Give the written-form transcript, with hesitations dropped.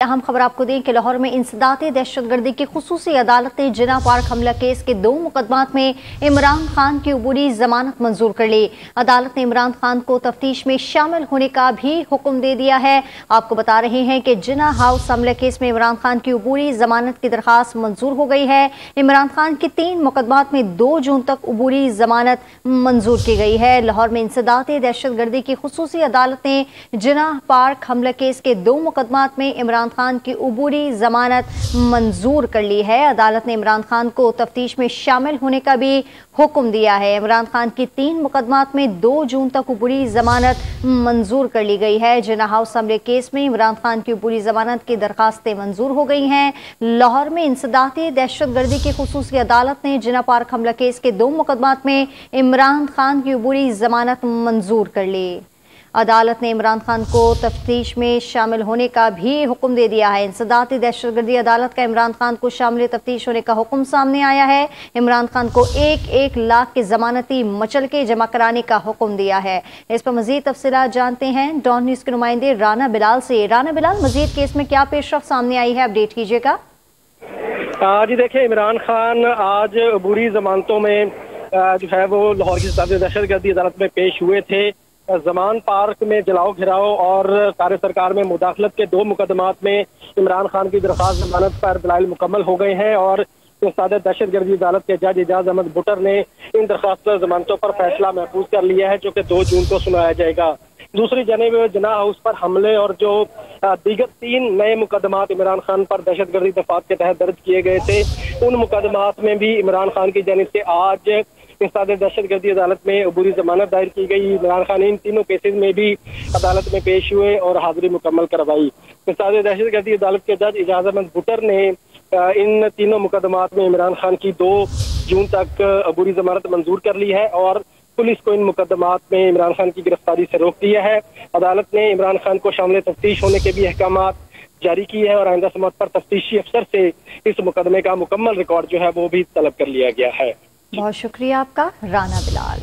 अहम खबर आपको दें कि लाहौर में इंसदाते दहशतगर्दी की खुसूसी अदालत ने जिना पार्क हमला केस के 2 मुकदमात में इमरान खान की अबूरी जमानत मंजूर कर ली। अदालत ने इमरान खान को तफ्तीश में शामिल होने का भी हुक्म दे दिया है। आपको बता रहे हैं कि जिना हाउस हमला केस में इमरान खान की अबूरी जमानत की दरखास्त मंजूर हो गई है। इमरान खान के 3 मुकदमात में 2 जून तक अबूरी जमानत मंजूर की गई है। लाहौर में इंसदाते दहशतगर्दी की खुसूसी अदालत ने जिना पार्क हमला केस के 2 मुकदमात में इमरान खान की अबूरी जमानत मंजूर कर ली है। अदालत ने इमरान खान को तफ्तीश में शामिल होने का भी हुक्म दिया है। इमरान खान की 3 मुकदमात में 2 जून तक अबूरी जमानत मंजूर कर ली गई है। जिना हाउस हमले केस में इमरान खान की अबूरी जमानत की दरखास्तें मंजूर हो गई हैं। लाहौर में इंसदाते दहशतगर्दी की खुसूसी अदालत ने जिना पार्क हमला केस के 2 मुकदमात में इमरान खान की अबूरी जमानत मंजूर कर ली। अदालत ने इमरान खान को तफ्तीश में शामिल होने का भी हुक्म दे दिया है। इंसदाती दहशतगर्दी अदालत का इमरान खान को शामिल तफ्तीश होने का हुक्म सामने आया है। इमरान खान को 1-1 लाख की जमानती मचल के जमा कराने का हुक्म दिया है। इस पर मजीद तफसीलात जानते हैं डॉन न्यूज़ के नुमाइंदे राना बिलाल से। राना बिलाल, मजीद केस में क्या पेशरफ्त सामने आई है, अपडेट कीजिएगा। जी देखिए, इमरान खान आज अबूरी जमानतों में जो है वो लाहौर की दहशतगर्दी अदालत में पेश हुए थे। जमान पार्क में जलाओ घिराव और कार्य सरकार में मुदाखलत के 2 मुकदमात में इमरान खान की दरखास्त जमानत पर दलाइल मुकम्मल हो गए हैं और दहशतगर्दी अदालत के जज एजाज अहमद बुटर ने इन दरखास्त जमानतों पर फैसला महफूज कर लिया है, जो कि 2 जून को सुनाया जाएगा। दूसरी जानिब जिना हाउस पर हमले और जो दीगर 3 नए मुकदमात इमरान खान पर दहशतगर्दी दफात के तहत दर्ज किए गए थे, उन मुकदमात में भी इमरान खान की जानिब से आज इंसदाते दहशतगर्दी अदालत में अबूरी जमानत दायर की गई। इमरान खान इन तीनों केसेस में भी अदालत में पेश हुए और हाजिरी मुकम्मल करवाई। इंसदाते दहशतगर्दी अदालत के जज एजाज अहमद बुटर ने इन तीनों मुकदमात में इमरान खान की 2 जून तक अबूरी जमानत मंजूर कर ली है और पुलिस को इन मुकदमात में इमरान खान की गिरफ्तारी से रोक दिया है। अदालत ने इमरान खान को शामिल तफ्तीश होने के भी अहकाम जारी किए हैं और आइंदा समात पर तफ्तीशी अफसर से इस मुकदमे का मुकम्मल रिकॉर्ड जो है वो भी तलब कर लिया गया है। बहुत शुक्रिया आपका राना बिलाल।